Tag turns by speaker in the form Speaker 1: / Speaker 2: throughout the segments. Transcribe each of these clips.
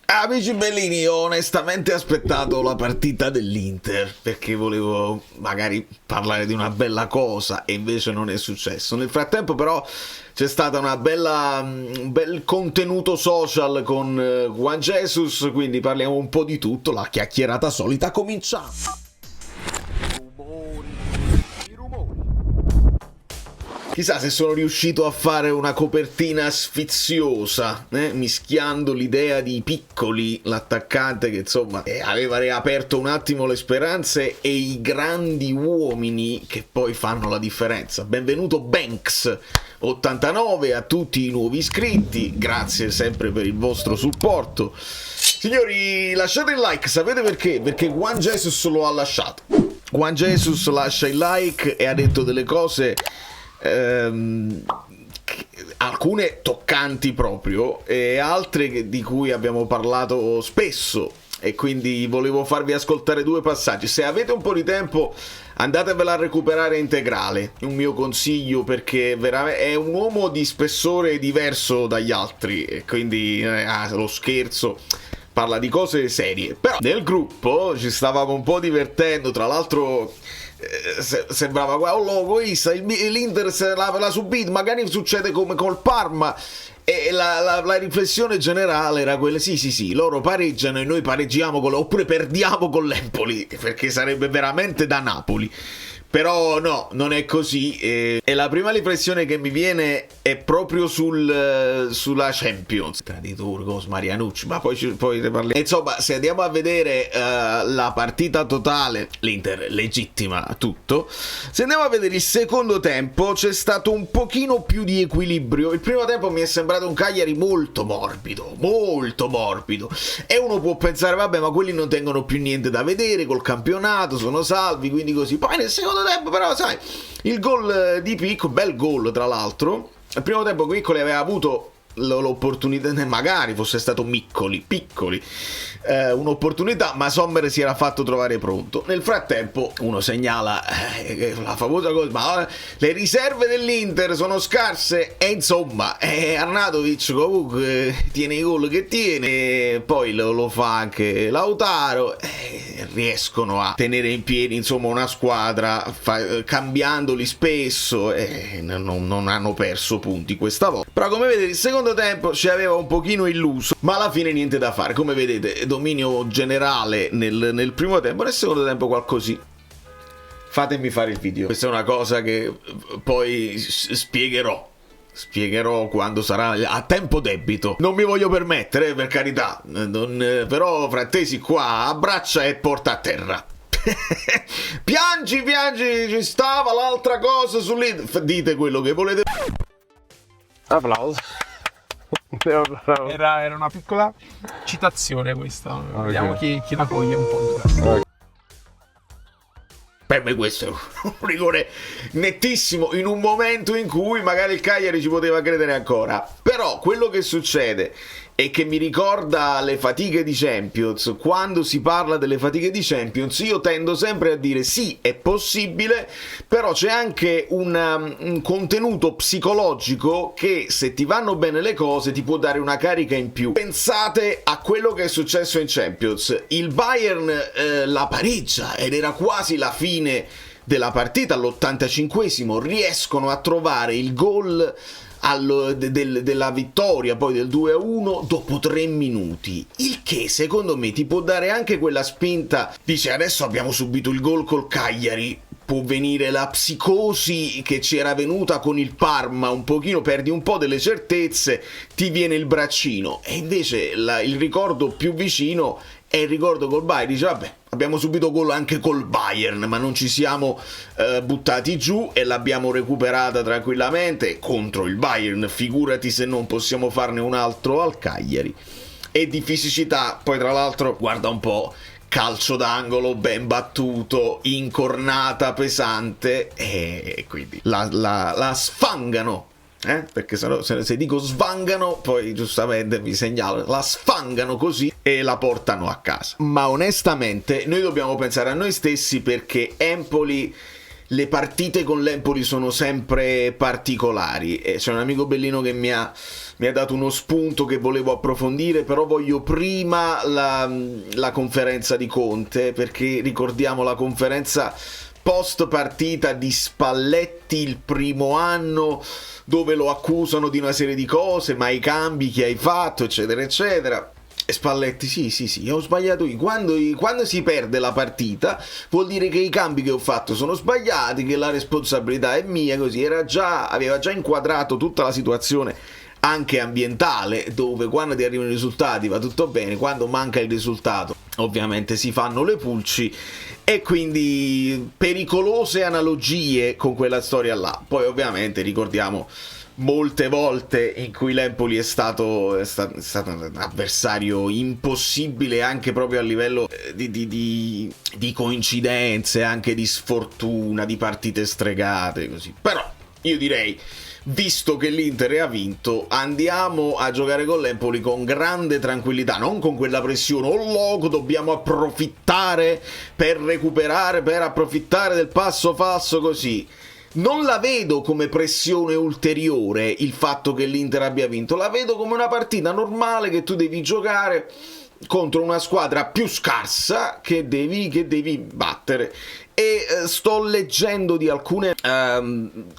Speaker 1: Amici bellini, ho onestamente aspettato la partita dell'Inter perché volevo magari parlare di una bella cosa e invece non è successo. Nel frattempo però c'è stata un bel contenuto social con Juan Jesus, quindi parliamo un po' di tutto, la chiacchierata solita cominciamo. Chissà se sono riuscito a fare una copertina sfiziosa, mischiando l'idea di Piccoli, l'attaccante che insomma aveva riaperto un attimo le speranze, e i grandi uomini che poi fanno la differenza. Benvenuto Banks89, a tutti i nuovi iscritti, grazie sempre per il vostro supporto. Signori, lasciate il like, sapete perché? Perché Juan Jesus lo ha lasciato. Juan Jesus lascia il like e ha detto delle cose... alcune toccanti proprio e altre di cui abbiamo parlato spesso, e quindi volevo farvi ascoltare due passaggi. Se avete un po' di tempo andatevela a recuperare integrale, un mio consiglio, perché veramente è un uomo di spessore diverso dagli altri, e quindi lo scherzo, parla di cose serie. Però nel gruppo ci stavamo un po' divertendo, tra l'altro sembrava un logo l'Inter l'ha subito, magari succede come col Parma, e la riflessione generale era quella: sì, loro pareggiano e noi pareggiamo oppure perdiamo con l'Empoli, perché sarebbe veramente da Napoli. Però no, non è così, e la prima riflessione che mi viene è proprio sulla Champions. Traditore, Marianucci, ma poi ne parliamo. Insomma, se andiamo a vedere la partita totale, l'Inter legittima tutto. Se andiamo a vedere il secondo tempo, c'è stato un pochino più di equilibrio. Il primo tempo mi è sembrato un Cagliari molto morbido, e uno può pensare, vabbè, ma quelli non tengono più niente da vedere col campionato, sono salvi, quindi così. Poi nel secondo tempo però, sai, il gol di Piccoli, bel gol tra l'altro. Al primo tempo Piccoli aveva avuto l'opportunità, magari fosse stato Piccoli, un'opportunità, ma Sommer si era fatto trovare pronto. Nel frattempo uno segnala la famosa cosa: ma le riserve dell'Inter sono scarse, e insomma Arnautovic comunque tiene i gol che tiene, poi lo fa anche Lautaro, riescono a tenere in piedi insomma una squadra, cambiandoli spesso, e non hanno perso punti questa volta. Però come vedete il secondo tempo ci aveva un pochino illuso, ma alla fine niente da fare. Come vedete, dominio generale nel primo tempo, nel secondo tempo qualcosì. Fatemi fare il video, questa è una cosa che poi spiegherò quando sarà a tempo debito. Non mi voglio permettere, per carità, però frattesi qua abbraccia e porta a terra. piangi, ci stava l'altra cosa sull'Inter. Dite quello che volete.
Speaker 2: Applauso.
Speaker 3: Era una piccola citazione questa. Vediamo chi la coglie un po'.
Speaker 1: Per me questo è un rigore nettissimo, in un momento in cui magari il Cagliari ci poteva credere ancora. Però quello che succede e che mi ricorda le fatiche di Champions, quando si parla delle fatiche di Champions io tendo sempre a dire sì, è possibile, però c'è anche un contenuto psicologico che, se ti vanno bene le cose, ti può dare una carica in più. Pensate a quello che è successo in Champions: il Bayern la pareggia ed era quasi la fine della partita, all'85esimo riescono a trovare il gol della vittoria, poi del 2-1 dopo 3 minuti, il che secondo me ti può dare anche quella spinta. Dice: adesso abbiamo subito il gol col Cagliari, può venire la psicosi che ci era venuta con il Parma, un pochino perdi un po' delle certezze, ti viene il braccino. E invece il ricordo più vicino è il ricordo col Bayern. Dice: vabbè, abbiamo subito gol anche col Bayern, ma non ci siamo buttati giù e l'abbiamo recuperata tranquillamente contro il Bayern. Figurati se non possiamo farne un altro al Cagliari. E di fisicità, poi tra l'altro, guarda un po', calcio d'angolo ben battuto, incornata pesante, e quindi la sfangano. Perché se dico svangano, poi giustamente mi segnalo, la sfangano così e la portano a casa. Ma onestamente noi dobbiamo pensare a noi stessi, perché Empoli le partite con l'Empoli sono sempre particolari, e c'è un amico bellino che mi ha dato uno spunto che volevo approfondire, però voglio prima la conferenza di Conte, perché ricordiamo la conferenza post partita di Spalletti il primo anno, dove lo accusano di una serie di cose, ma i cambi che hai fatto, eccetera eccetera. E Spalletti, sì, ho sbagliato io. Quando si perde la partita vuol dire che i cambi che ho fatto sono sbagliati, che la responsabilità è mia, così. Aveva già inquadrato tutta la situazione anche ambientale, dove quando ti arrivano i risultati va tutto bene, quando manca il risultato ovviamente si fanno le pulci, e quindi pericolose analogie con quella storia là. Poi ovviamente ricordiamo molte volte in cui l'Empoli è stato un avversario impossibile, anche proprio a livello di coincidenze, anche di sfortuna, di partite stregate, così. Però io direi, visto che l'Inter ha vinto, andiamo a giocare con l'Empoli con grande tranquillità, non con quella pressione, oh loco, dobbiamo approfittare per recuperare, per approfittare del passo falso, così. Non la vedo come pressione ulteriore il fatto che l'Inter abbia vinto, la vedo come una partita normale che tu devi giocare contro una squadra più scarsa che devi battere. E sto leggendo di alcune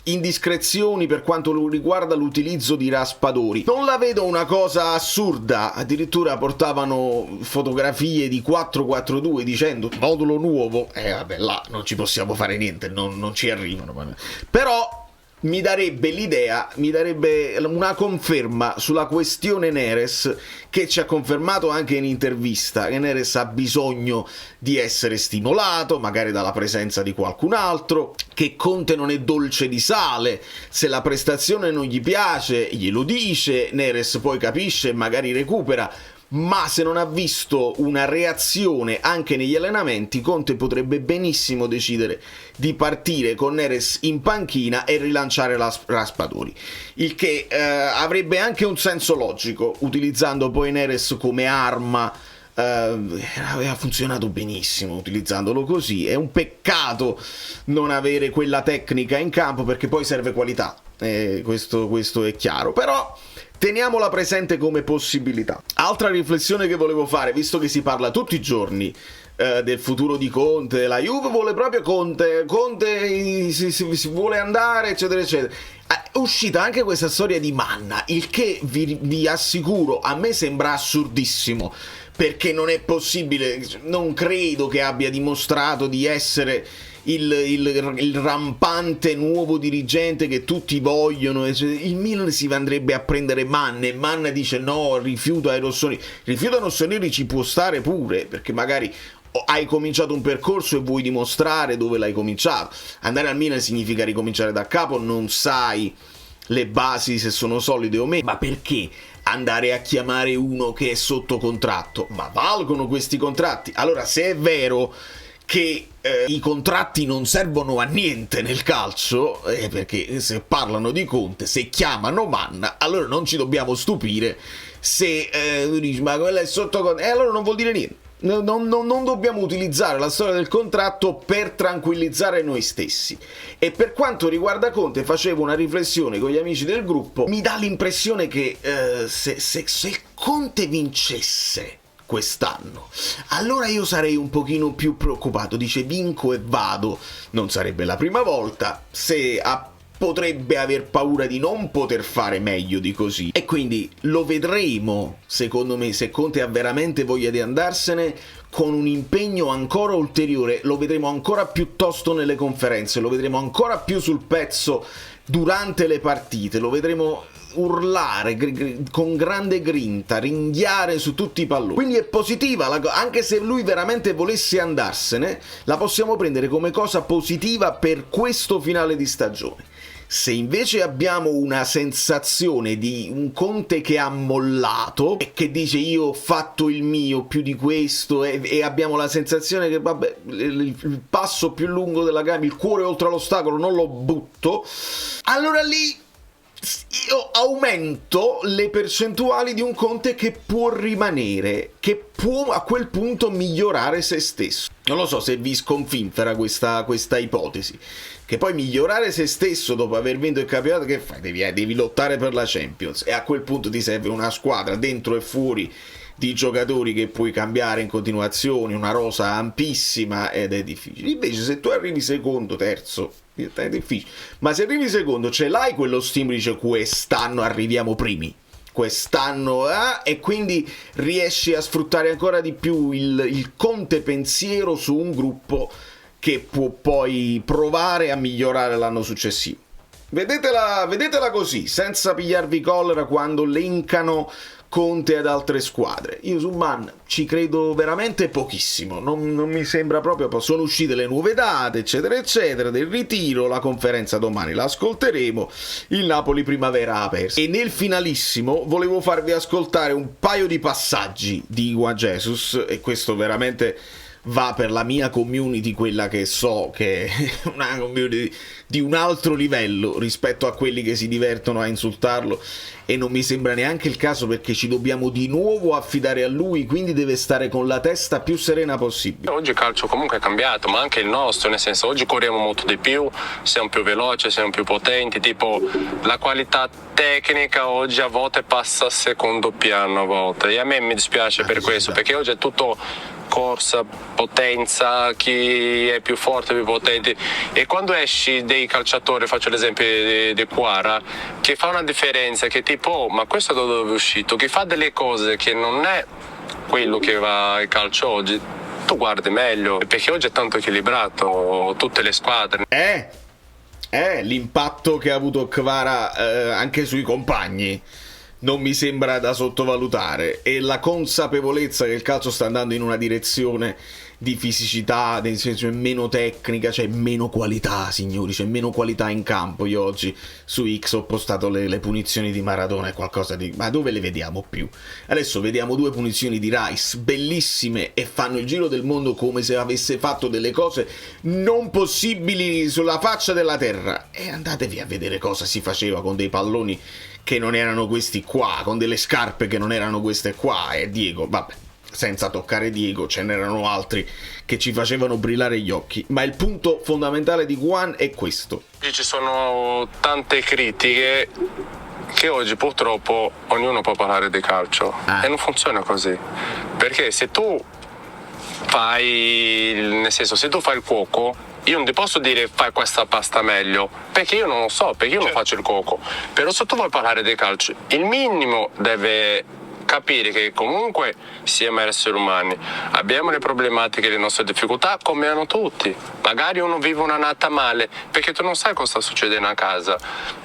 Speaker 1: indiscrezioni per quanto riguarda l'utilizzo di Raspadori. Non la vedo una cosa assurda, addirittura portavano fotografie di 4-4-2 dicendo modulo nuovo, vabbè, là non ci possiamo fare niente, non ci arrivano, però mi darebbe una conferma sulla questione Neres, che ci ha confermato anche in intervista che Neres ha bisogno di essere stimolato, magari dalla presenza di qualcun altro, che Conte non è dolce di sale, se la prestazione non gli piace glielo dice, Neres poi capisce e magari recupera, ma se non ha visto una reazione anche negli allenamenti, Conte potrebbe benissimo decidere di partire con Neres in panchina e rilanciare Raspadori, il che avrebbe anche un senso logico, utilizzando poi Neres come arma. Aveva funzionato benissimo utilizzandolo così. È un peccato non avere quella tecnica in campo, perché poi serve qualità, questo è chiaro, però teniamola presente come possibilità. Altra riflessione che volevo fare, visto che si parla tutti i giorni del futuro di Conte, la Juve vuole proprio Conte si vuole andare, eccetera eccetera. È uscita anche questa storia di Manna, il che vi assicuro a me sembra assurdissimo, perché non è possibile, non credo che abbia dimostrato di essere il rampante nuovo dirigente che tutti vogliono. Il Milan si andrebbe a prendere Manna, e Manna dice no, rifiuto ai rossoneri. Rifiuto ai rossoneri ci può stare pure, perché magari hai cominciato un percorso e vuoi dimostrare dove l'hai cominciato. Andare al Milan significa ricominciare da capo, non sai le basi se sono solide o meno, ma perché andare a chiamare uno che è sotto contratto? Ma valgono questi contratti? Allora, se è vero che i contratti non servono a niente nel calcio, perché se parlano di Conte, se chiamano Manna, allora non ci dobbiamo stupire se tu dici ma quello è sotto contratto, allora non vuol dire niente. Non dobbiamo utilizzare la storia del contratto per tranquillizzare noi stessi. E per quanto riguarda Conte, facevo una riflessione con gli amici del gruppo, mi dà l'impressione che se Conte vincesse quest'anno, allora io sarei un pochino più preoccupato. Dice vinco e vado, non sarebbe la prima volta, potrebbe aver paura di non poter fare meglio di così, e quindi lo vedremo, secondo me, se Conte ha veramente voglia di andarsene, con un impegno ancora ulteriore. Lo vedremo ancora più tosto nelle conferenze, lo vedremo ancora più sul pezzo durante le partite, lo vedremo urlare con grande grinta, ringhiare su tutti i palloni. Quindi è positiva, anche se lui veramente volesse andarsene, la possiamo prendere come cosa positiva per questo finale di stagione. Se invece abbiamo una sensazione di un Conte che ha mollato e che dice io ho fatto il mio più di questo, e abbiamo la sensazione che vabbè, il passo più lungo della gamba, il cuore oltre l'ostacolo non lo butto, allora lì io aumento le percentuali di un Conte che può rimanere, che può a quel punto migliorare se stesso. Non lo so se vi sconfinfera questa ipotesi, che poi migliorare se stesso dopo aver vinto il campionato, che fai? Devi lottare per la Champions, e a quel punto ti serve una squadra dentro e fuori di giocatori che puoi cambiare in continuazione, una rosa ampissima, ed è difficile. Invece se tu arrivi secondo, terzo, è difficile, ma se arrivi secondo ce l'hai quello stimolo, dice quest'anno arriviamo primi, quest'anno e quindi riesci a sfruttare ancora di più il Conte pensiero su un gruppo che può poi provare a migliorare l'anno successivo. Vedetela così, senza pigliarvi collera quando lencano Conte ad altre squadre. Io su Man ci credo veramente pochissimo, non mi sembra proprio. Sono uscite le nuove date, eccetera eccetera, del ritiro, la conferenza domani la ascolteremo, il Napoli primavera ha perso. E nel finalissimo volevo farvi ascoltare un paio di passaggi di Juan Jesus, e questo veramente va per la mia community, quella che so che è una community di un altro livello rispetto a quelli che si divertono a insultarlo, e non mi sembra neanche il caso, perché ci dobbiamo di nuovo affidare a lui, quindi deve stare con la testa più serena possibile.
Speaker 4: Oggi il calcio comunque è cambiato, ma anche il nostro, nel senso, oggi corriamo molto di più, siamo più veloci, siamo più potenti, tipo la qualità tecnica oggi a volte passa a secondo piano a volte, e a me mi dispiace per questo, perché oggi è tutto corsa, potenza, chi è più forte, più potente, e quando esci dei calciatori, faccio l'esempio di Quara, che fa una differenza, che tipo ma questo da dove è uscito, che fa delle cose che non è quello che va il calcio oggi, tu guardi meglio, perché oggi è tanto equilibrato, tutte le squadre.
Speaker 1: L'impatto che ha avuto Kvara anche sui compagni non mi sembra da sottovalutare, e la consapevolezza che il calcio sta andando in una direzione di fisicità, nel senso è meno tecnica, c'è meno qualità, signori, c'è meno qualità in campo. Io oggi su X ho postato le punizioni di Maradona, è qualcosa di... ma dove le vediamo più? Adesso vediamo 2 punizioni di Rice, bellissime, e fanno il giro del mondo come se avesse fatto delle cose non possibili sulla faccia della terra, e andatevi a vedere cosa si faceva con dei palloni che non erano questi qua, con delle scarpe che non erano queste qua, e Diego, vabbè, senza toccare Diego, ce n'erano altri che ci facevano brillare gli occhi, ma il punto fondamentale di Juan è questo.
Speaker 4: Ci sono tante critiche che oggi purtroppo ognuno può parlare di calcio e non funziona così, perché se tu fai, nel senso, se tu fai il cuoco, io non ti posso dire fai questa pasta meglio, perché io non lo so, perché io non faccio il cuoco. Però se tu vuoi parlare di calcio, il minimo deve capire che comunque siamo esseri umani, abbiamo le problematiche, le nostre difficoltà come hanno tutti. Magari uno vive una nata male perché tu non sai cosa sta succedendo a casa,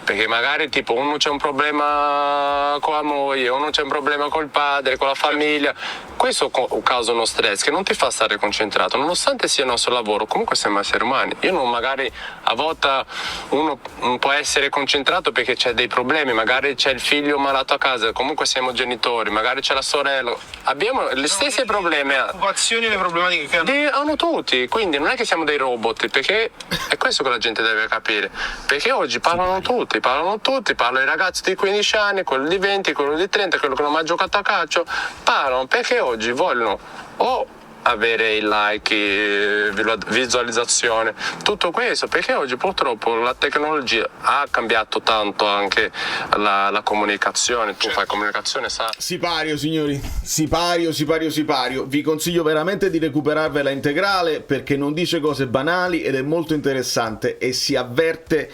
Speaker 4: perché magari tipo uno c'è un problema con la moglie, uno c'è un problema col padre, con la famiglia. Questo causa uno stress che non ti fa stare concentrato, nonostante sia il nostro lavoro. Comunque siamo esseri umani. Io non, magari a volte uno non può essere concentrato perché c'è dei problemi, magari c'è il figlio malato a casa, comunque siamo genitori, magari c'è la sorella, abbiamo gli stessi problemi.
Speaker 3: Le preoccupazioni e le problematiche che
Speaker 4: hanno tutti, quindi non è che siamo dei robot, perché è questo che la gente deve capire, perché oggi parlano tutti, parlano i ragazzi di 15 anni, quello di 20, quello di 30, quello che non ha mai giocato a calcio, parlano perché oggi vogliono o avere i like, visualizzazione, tutto questo, perché oggi purtroppo la tecnologia ha cambiato tanto anche la comunicazione. Tu fai comunicazione, sa?
Speaker 1: Sipario, signori, sipario. Vi consiglio veramente di recuperarvela integrale, perché non dice cose banali ed è molto interessante, e si avverte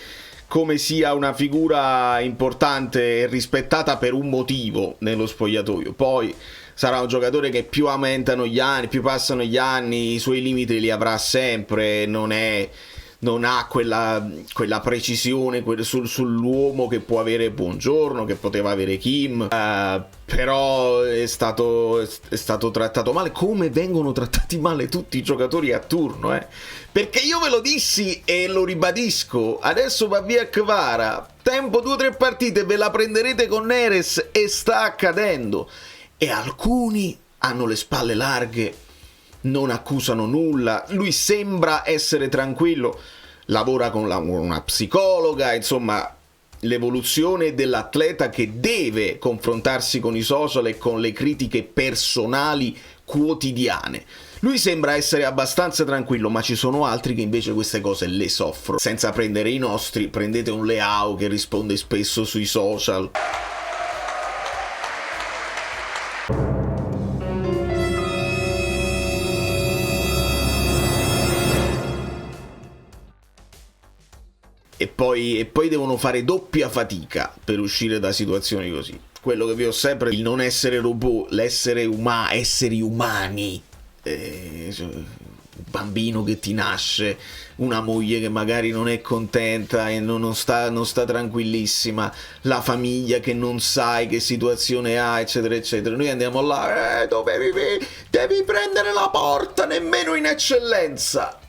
Speaker 1: come sia una figura importante e rispettata per un motivo nello spogliatoio. Poi sarà un giocatore che più aumentano gli anni, più passano gli anni, i suoi limiti li avrà sempre, non ha quella precisione sull'uomo che può avere Buongiorno, che poteva avere Kim, però è stato trattato male, come vengono trattati male tutti i giocatori a turno, perché io ve lo dissi e lo ribadisco, adesso va via Kvara, tempo 2 o 3 partite ve la prenderete con Neres, e sta accadendo. E alcuni hanno le spalle larghe, non accusano nulla, lui sembra essere tranquillo, lavora con una psicologa, insomma l'evoluzione dell'atleta che deve confrontarsi con i social e con le critiche personali quotidiane. Lui sembra essere abbastanza tranquillo, ma ci sono altri che invece queste cose le soffrono. Senza prendere i nostri, prendete un Leao che risponde spesso sui social. E poi devono fare doppia fatica per uscire da situazioni così. Quello che vi ho sempre, il non essere robot, l'essere esseri umani. Un bambino che ti nasce, una moglie che magari non è contenta e non sta tranquillissima, la famiglia che non sai che situazione ha, eccetera eccetera. Noi andiamo là, devi prendere la porta, nemmeno in eccellenza.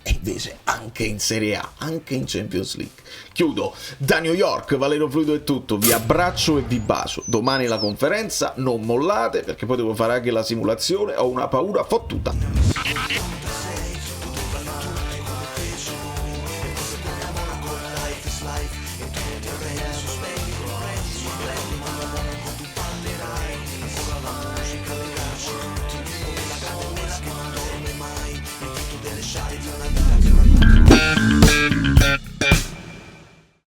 Speaker 1: E invece anche in Serie A, anche in Champions League. Chiudo. Da New York, Valerio Fluido è tutto. Vi abbraccio e vi bacio. Domani la conferenza, non mollate, perché poi devo fare anche la simulazione. Ho una paura fottuta.